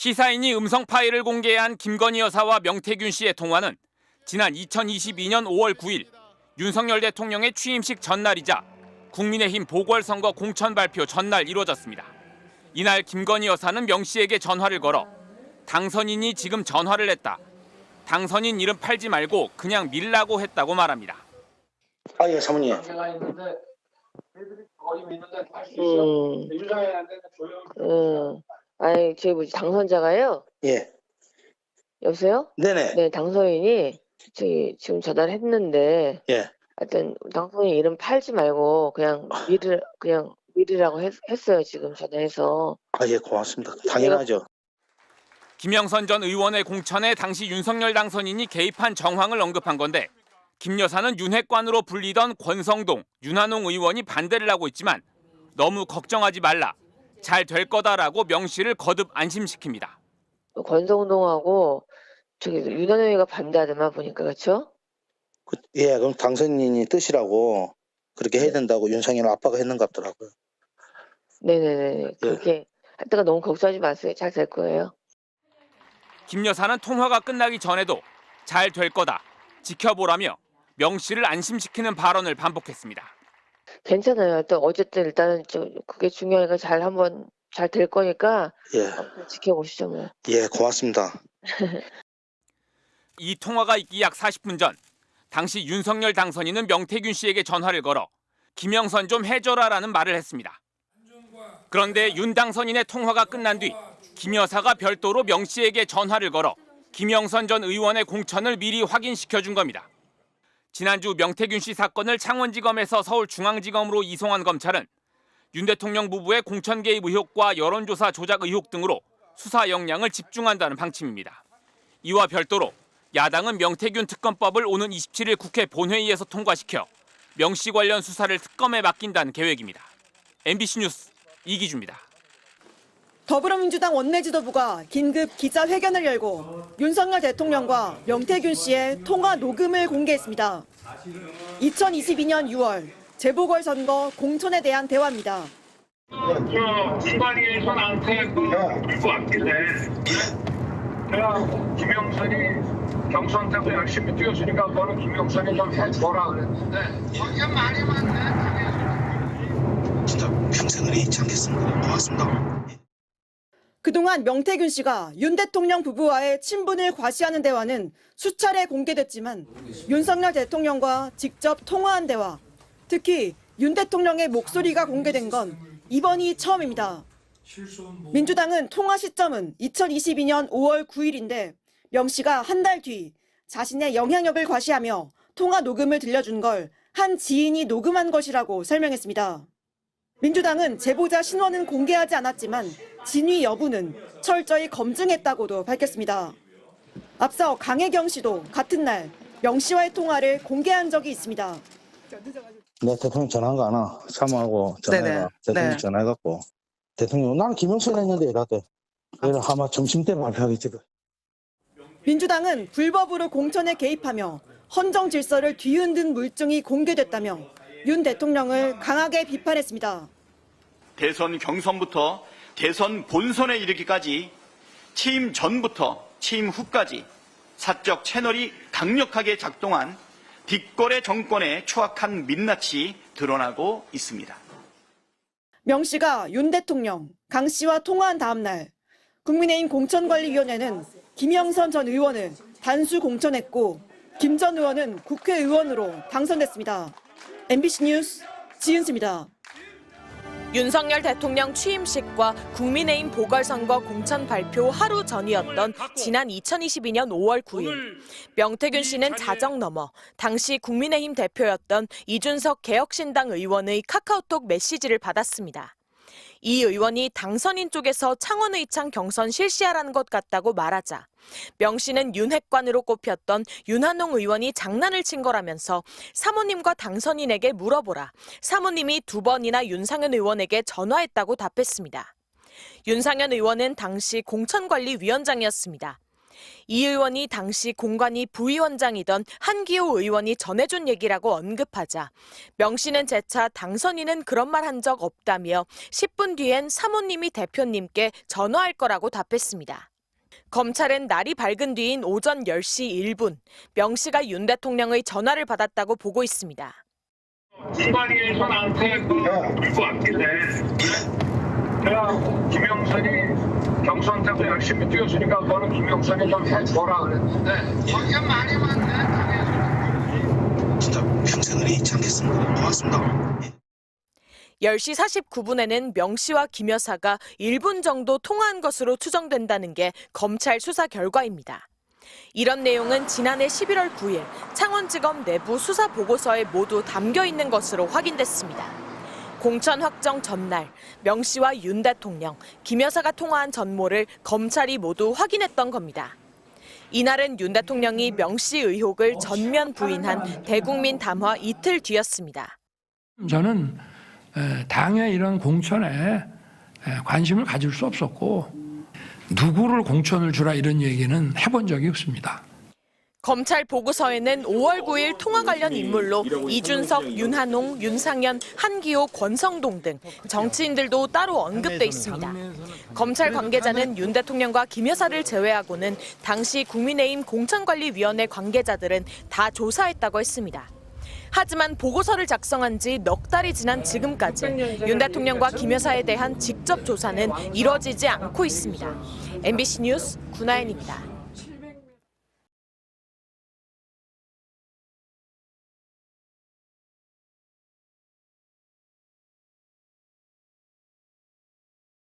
시사인이 음성 파일을 공개한 김건희 여사와 명태균 씨의 통화는 지난 2022년 5월 9일 윤석열 대통령의 취임식 전날이자 국민의힘 보궐선거 공천 발표 전날 이루어졌습니다. 이날 김건희 여사는 명 씨에게 전화를 걸어 당선인이 지금 전화를 했다. 당선인 이름 팔지 말고 그냥 밀라고 했다고 말합니다. 예, 사모님. 아니, 저희 뭐지, 당선자가요? 예. 여보세요? 네네. 네, 당선인이 저희 지금 전화를 했는데, 예. 하여튼 당선인 이름 팔지 말고 그냥 밀으라고 했어요, 지금 전화해서. 예, 고맙습니다. 당연하죠. 김영선 전 의원의 공천에 당시 윤석열 당선인이 개입한 정황을 언급한 건데 김 여사는 윤핵관으로 불리던 권성동, 윤한홍 의원이 반대를 하고 있지만 너무 걱정하지 말라. 잘 될 거다라고 명 씨를 거듭 안심시킵니다. 권성동하고 저기 윤한홍이가 반대하더만 보니까, 그렇죠? 예, 그럼 당선인이 뜻이라고 그렇게 해야 된다고 윤석열 아빠가 했는 것 같더라고요. 네네네. 그렇게 할 때가 너무 걱정하지 마세요. 잘 될 거예요. 김 여사는 통화가 끝나기 전에도 잘 될 거다. 지켜보라며 명 씨를 안심시키는 발언을 반복했습니다. 괜찮아요. 또 어쨌든 일단은 그게 중요하니까 잘 될 거니까 예. 지켜보시죠, 뭐. 예, 고맙습니다. 이 통화가 있기 약 40분 전 당시 윤석열 당선인은 명태균 씨에게 전화를 걸어 김영선 좀 해줘라라는 말을 했습니다. 그런데 윤 당선인의 통화가 끝난 뒤 김 여사가 별도로 명 씨에게 전화를 걸어 김영선 전 의원의 공천을 미리 확인시켜준 겁니다. 지난주 명태균 씨 사건을 창원지검에서 서울중앙지검으로 이송한 검찰은 윤 대통령 부부의 공천 개입 의혹과 여론조사 조작 의혹 등으로 수사 역량을 집중한다는 방침입니다. 이와 별도로 야당은 명태균 특검법을 오는 27일 국회 본회의에서 통과시켜 명 씨 관련 수사를 특검에 맡긴다는 계획입니다. MBC 뉴스 이기주입니다. 더불어민주당 원내지도부가 긴급 기자회견을 열고 윤석열 대통령과 명태균 씨의 통화 녹음을 공개했습니다. 2022년 6월 재보궐선거 공천에 대한 대화입니다. 인관위에서 나한테 들고 왔길래 내가 김영선이 경선 때도 열심히 뛰었으니까 너는 김영선이 좀 해줘라 그랬는데 거기가 말이 많네. 진짜 평생을 잊지 않겠습니다. 고맙습니다. 그동안 명태균 씨가 윤 대통령 부부와의 친분을 과시하는 대화는 수차례 공개됐지만 윤석열 대통령과 직접 통화한 대화, 특히 윤 대통령의 목소리가 공개된 건 이번이 처음입니다. 민주당은 통화 시점은 2022년 5월 9일인데 명 씨가 한 달 뒤 자신의 영향력을 과시하며 통화 녹음을 들려준 걸 한 지인이 녹음한 것이라고 설명했습니다. 민주당은 제보자 신원은 공개하지 않았지만 진위 여부는 철저히 검증했다고도 밝혔습니다. 앞서 강혜경 씨도 같은 날 명 씨와의 통화를 공개한 적이 있습니다. 내 대통령 전화한 거 아나? 사모하고 전화해가. 대통령 전화해갖고. 대통령, 나는 김영선 했는데 이라대. 그래서 아마 점심때 발표하겠지. 민주당은 불법으로 공천에 개입하며 헌정 질서를 뒤흔든 물증이 공개됐다며 윤 대통령을 강하게 비판했습니다. 대선 경선부터 대선 본선에 이르기까지 취임 전부터 취임 후까지 사적 채널이 강력하게 작동한 뒷거래 정권의 추악한 민낯이 드러나고 있습니다. 명 씨가 윤 대통령, 강 씨와 통화한 다음 날 국민의힘 공천관리위원회는 김영선 전 의원을 단수 공천했고 김 전 의원은 국회의원으로 당선됐습니다. MBC 뉴스 지은수입니다. 윤석열 대통령 취임식과 국민의힘 보궐선거 공천 발표 하루 전이었던 지난 2022년 5월 9일. 명태균 씨는 자정 넘어 당시 국민의힘 대표였던 이준석 개혁신당 의원의 카카오톡 메시지를 받았습니다. 이 의원이 당선인 쪽에서 창원의창 경선 실시하라는 것 같다고 말하자 명 씨는 윤핵관으로 꼽혔던 윤한홍 의원이 장난을 친 거라면서 사모님과 당선인에게 물어보라. 사모님이 2번이나 윤상현 의원에게 전화했다고 답했습니다. 윤상현 의원은 당시 공천관리위원장이었습니다. 이 의원이 당시 공관위 부위원장이던 한기호 의원이 전해준 얘기라고 언급하자 명 씨는 재차 당선인은 그런 말 한 적 없다며 10분 뒤엔 사모님이 대표님께 전화할 거라고 답했습니다. 검찰은 날이 밝은 뒤인 오전 10시 1분 명 씨가 윤 대통령의 전화를 받았다고 보고 있습니다. 공관위에서 나한테 물고 왔길래 내가 김영선이 경선 때도 열심히 뛰었으니까 너는 김영선이 좀 해줘라 그랬는데 거기가 말이 많네. 진짜 평생을 잊지 않겠습니다. 고맙습니다. 10시 49분에는 명 씨와 김 여사가 1분 정도 통화한 것으로 추정된다는 게 검찰 수사 결과입니다. 이런 내용은 지난해 11월 9일 창원지검 내부 수사 보고서에 모두 담겨 있는 것으로 확인됐습니다. 공천 확정 전날 명 씨와 윤 대통령, 김 여사가 통화한 전모를 검찰이 모두 확인했던 겁니다. 이날은 윤 대통령이 명 씨 의혹을 전면 부인한 대국민 담화 이틀 뒤였습니다. 저는 당의 이런 공천에 관심을 가질 수 없었고 누구를 공천을 주라 이런 얘기는 해본 적이 없습니다. 검찰 보고서에는 5월 9일 통화 관련 인물로 이준석, 윤한홍, 윤상현, 한기호, 권성동 등 정치인들도 따로 언급돼 있습니다. 검찰 관계자는 윤 대통령과 김 여사를 제외하고는 당시 국민의힘 공천관리위원회 관계자들은 다 조사했다고 했습니다. 하지만 보고서를 작성한 지 넉 달이 지난 지금까지 윤 대통령과 김 여사에 대한 직접 조사는 이뤄지지 않고 있습니다. MBC 뉴스 구나연입니다.